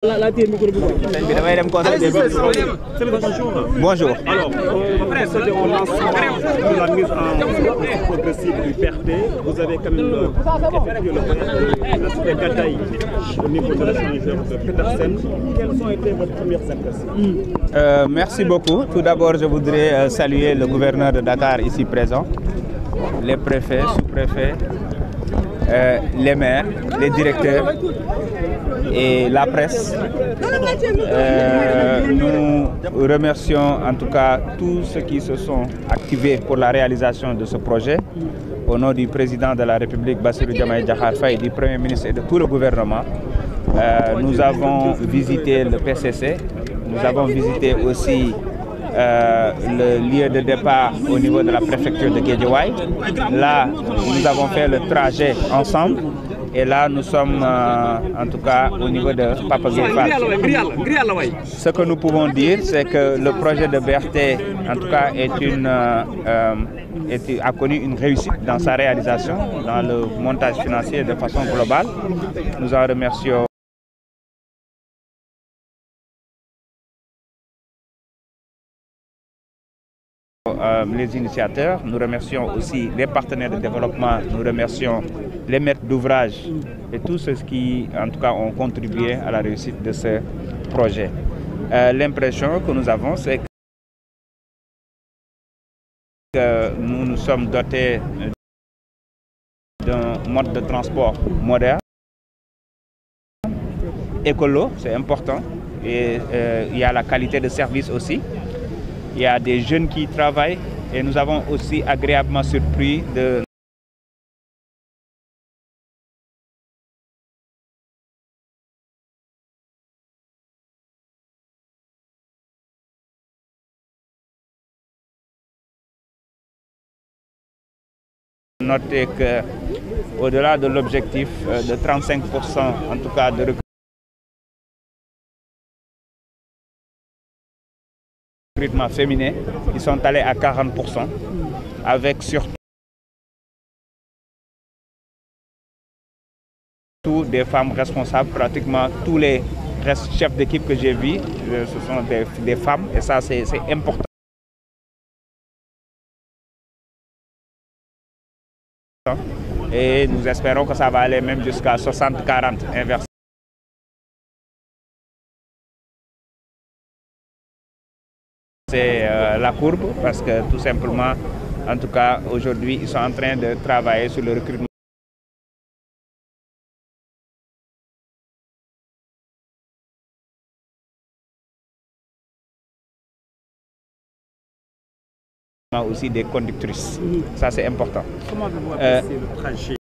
Bonjour. Alors, on lance la mise en progressive du BRT. Vous avez quand même effectué le voyage de l'aspect Gataï au niveau de l'échangeur de Petersen. Quelles ont été vos premières impressions? Merci beaucoup. Tout d'abord, je voudrais saluer le gouverneur de Dakar ici présent, les préfets, sous-préfets, les maires, les directeurs et la presse. Nous remercions en tout cas tous ceux qui se sont activés pour la réalisation de ce projet. Au nom du président de la République, Bassirou Diomaye Diakhar Faye, du Premier ministre et de tout le gouvernement, nous avons visité le PCC, nous avons visité aussi le lieu de départ au niveau de la préfecture de Guédiawaye. Là, nous avons fait le trajet ensemble. Et là, nous sommes en tout cas au niveau de Papa Gueye Fall. Ce que nous pouvons dire, c'est que le projet de BRT, en tout cas, a connu une réussite dans sa réalisation, dans le montage financier de façon globale. Nous en remercions les initiateurs, nous remercions aussi les partenaires de développement, nous remercions les maîtres d'ouvrage et tous ceux qui, en tout cas, ont contribué à la réussite de ce projet. L'impression que nous avons, c'est que nous nous sommes dotés d'un mode de transport moderne, écolo, c'est important, et il y a la qualité de service aussi. Il y a des jeunes qui travaillent et nous avons aussi agréablement surpris de noter qu'au-delà de l'objectif de 35%, en tout cas de recrutement féminin, ils sont allés à 40%, avec surtout des femmes responsables. Pratiquement tous les chefs d'équipe que j'ai vus, ce sont des femmes, et ça c'est important. Et nous espérons que ça va aller même jusqu'à 60-40 inversé. C'est la courbe parce que tout simplement, en tout cas aujourd'hui, ils sont en train de travailler sur le recrutement. Aussi des conductrices, ça c'est important. Comment vous appréciez le trajet?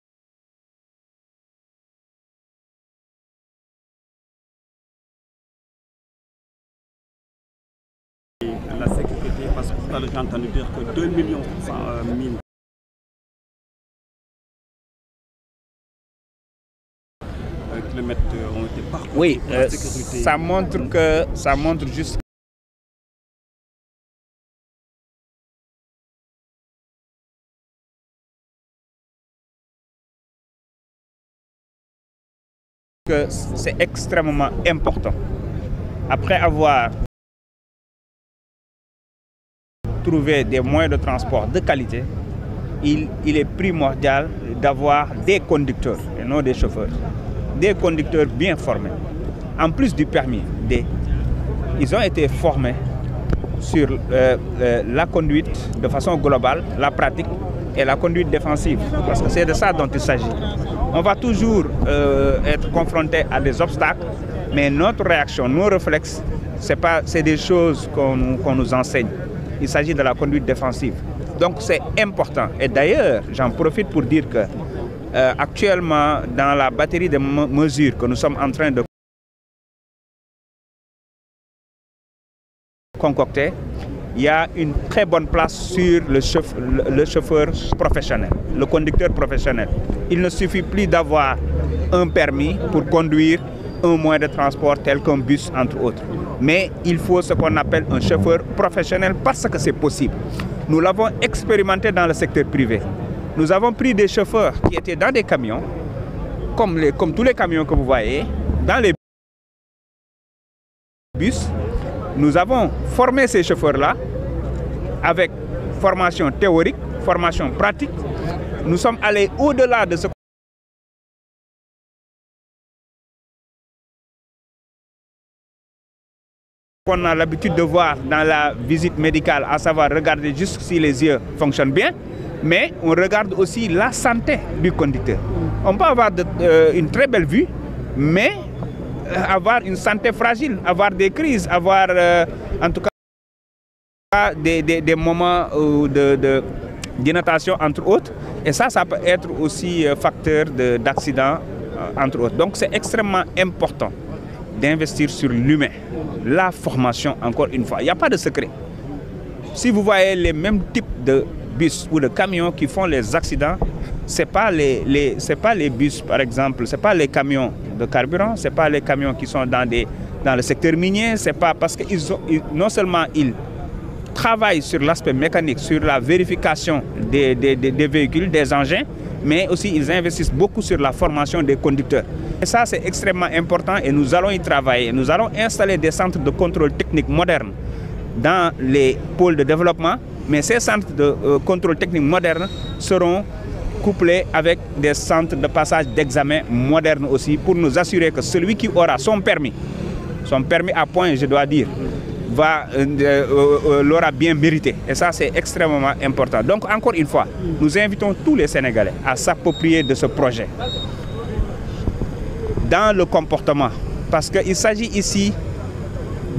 La sécurité, parce que tout à l'heure j'ai entendu dire que 2 millions de kilomètres ont été parcourus. Oui, ça montre juste que c'est extrêmement important. Après avoir trouvé des moyens de transport de qualité, il est primordial d'avoir des conducteurs et non des chauffeurs. Des conducteurs bien formés. En plus du permis D, ils ont été formés sur la conduite de façon globale, la pratique et la conduite défensive. Parce que c'est de ça dont il s'agit. On va toujours être confronté à des obstacles, mais notre réaction, nos réflexes, c'est des choses qu'on nous enseigne. Il s'agit de la conduite défensive. Donc c'est important. Et d'ailleurs, j'en profite pour dire que actuellement, dans la batterie de mesures que nous sommes en train de concocter, il y a une très bonne place sur le chauffeur professionnel, le conducteur professionnel. Il ne suffit plus d'avoir un permis pour conduire un moyen de transport tel qu'un bus, entre autres. Mais il faut ce qu'on appelle un chauffeur professionnel parce que c'est possible. Nous l'avons expérimenté dans le secteur privé. Nous avons pris des chauffeurs qui étaient dans des camions, comme tous les camions que vous voyez, dans les Bus, nous avons formé ces chauffeurs-là avec formation théorique, formation pratique. Nous sommes allés au-delà de ce qu'on a l'habitude de voir dans la visite médicale, à savoir regarder juste si les yeux fonctionnent bien, mais on regarde aussi la santé du conducteur. On peut avoir une très belle vue, mais avoir une santé fragile, avoir des crises, avoir en tout cas des moments d'inattention entre autres. Et ça peut être aussi facteur d'accident entre autres. Donc c'est extrêmement important d'investir sur l'humain. La formation, encore une fois, il n'y a pas de secret. Si vous voyez les mêmes types de bus ou de camions qui font les accidents, ce n'est pas les bus, par exemple, ce n'est pas les camions de carburant, ce n'est pas les camions qui sont dans le secteur minier, c'est pas parce que non seulement ils travaillent sur l'aspect mécanique, sur la vérification des véhicules, des engins, mais aussi ils investissent beaucoup sur la formation des conducteurs. Et ça, c'est extrêmement important et nous allons y travailler. Nous allons installer des centres de contrôle technique modernes dans les pôles de développement, mais ces centres de contrôle technique modernes seront couplés avec des centres de passage d'examen modernes aussi pour nous assurer que celui qui aura son permis à point, je dois dire, l'aura bien mérité. Et ça, c'est extrêmement important. Donc, encore une fois, nous invitons tous les Sénégalais à s'approprier de ce projet dans le comportement. Parce qu'il s'agit ici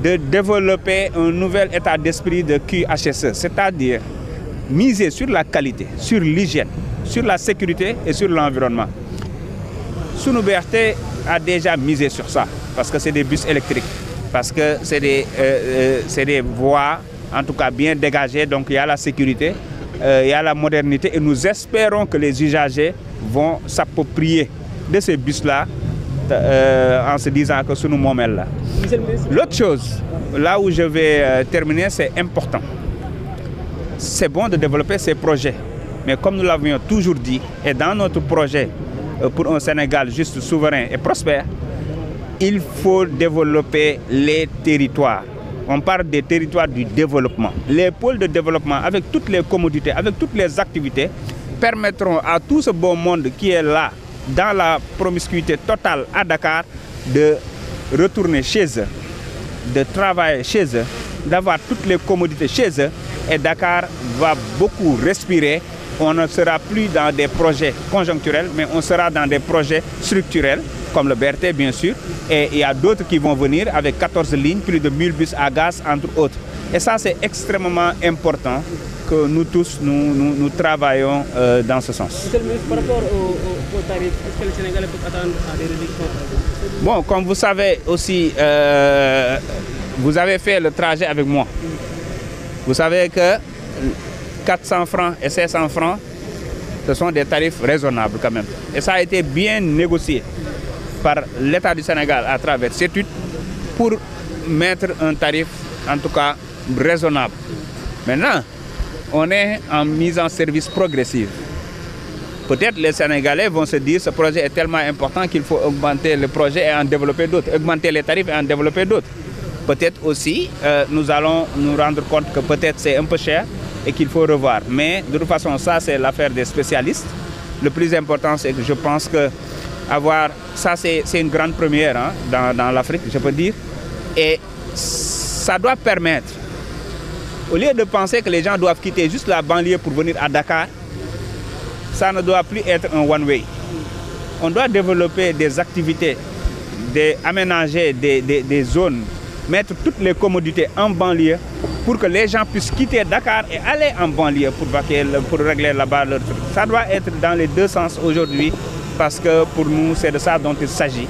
de développer un nouvel état d'esprit de QHSE, c'est-à-dire miser sur la qualité, sur l'hygiène, sur la sécurité et sur l'environnement. Sunu BRT a déjà misé sur ça, parce que c'est des bus électriques, parce que c'est des voies, en tout cas bien dégagées, donc il y a la sécurité, il y a la modernité, et nous espérons que les usagers vont s'approprier de ces bus-là en se disant que sunu moomel la. L'autre chose, là où je vais terminer, c'est important. C'est bon de développer ces projets, mais comme nous l'avions toujours dit, et dans notre projet pour un Sénégal juste, souverain et prospère, il faut développer les territoires. On parle des territoires du développement. Les pôles de développement, avec toutes les commodités, avec toutes les activités, permettront à tout ce beau monde qui est là, dans la promiscuité totale à Dakar, de retourner chez eux, de travailler chez eux, d'avoir toutes les commodités chez eux. Et Dakar va beaucoup respirer. On ne sera plus dans des projets conjoncturels, mais on sera dans des projets structurels, comme le BRT bien sûr. Et il y a d'autres qui vont venir avec 14 lignes, plus de 1000 bus à gaz, entre autres. Et ça, c'est extrêmement important que nous tous, nous travaillons dans ce sens. Monsieur le ministre, par rapport aux tarifs, est-ce que les Sénégalais peuvent attendre à des réductions? Bon, comme vous savez aussi, vous avez fait le trajet avec moi. Vous savez que 400 francs et 500 francs, ce sont des tarifs raisonnables quand même. Et ça a été bien négocié par l'État du Sénégal à travers CETUD pour mettre un tarif, en tout cas, raisonnable. Maintenant, on est en mise en service progressive. Peut-être les Sénégalais vont se dire que ce projet est tellement important qu'il faut augmenter le projet et en développer d'autres, augmenter les tarifs et en développer d'autres. Peut-être aussi, nous allons nous rendre compte que peut-être c'est un peu cher et qu'il faut revoir. Mais de toute façon, ça, c'est l'affaire des spécialistes. Le plus important, c'est que je pense que ça, c'est une grande première hein, dans l'Afrique, je peux dire. Et ça doit permettre, au lieu de penser que les gens doivent quitter juste la banlieue pour venir à Dakar, ça ne doit plus être un one-way. On doit développer des activités, aménager des zones, mettre toutes les commodités en banlieue pour que les gens puissent quitter Dakar et aller en banlieue pour régler là-bas leur truc. Ça doit être dans les deux sens aujourd'hui parce que pour nous, c'est de ça dont il s'agit.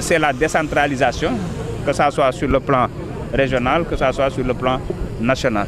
C'est la décentralisation, que ce soit sur le plan régional, que ce soit sur le plan national.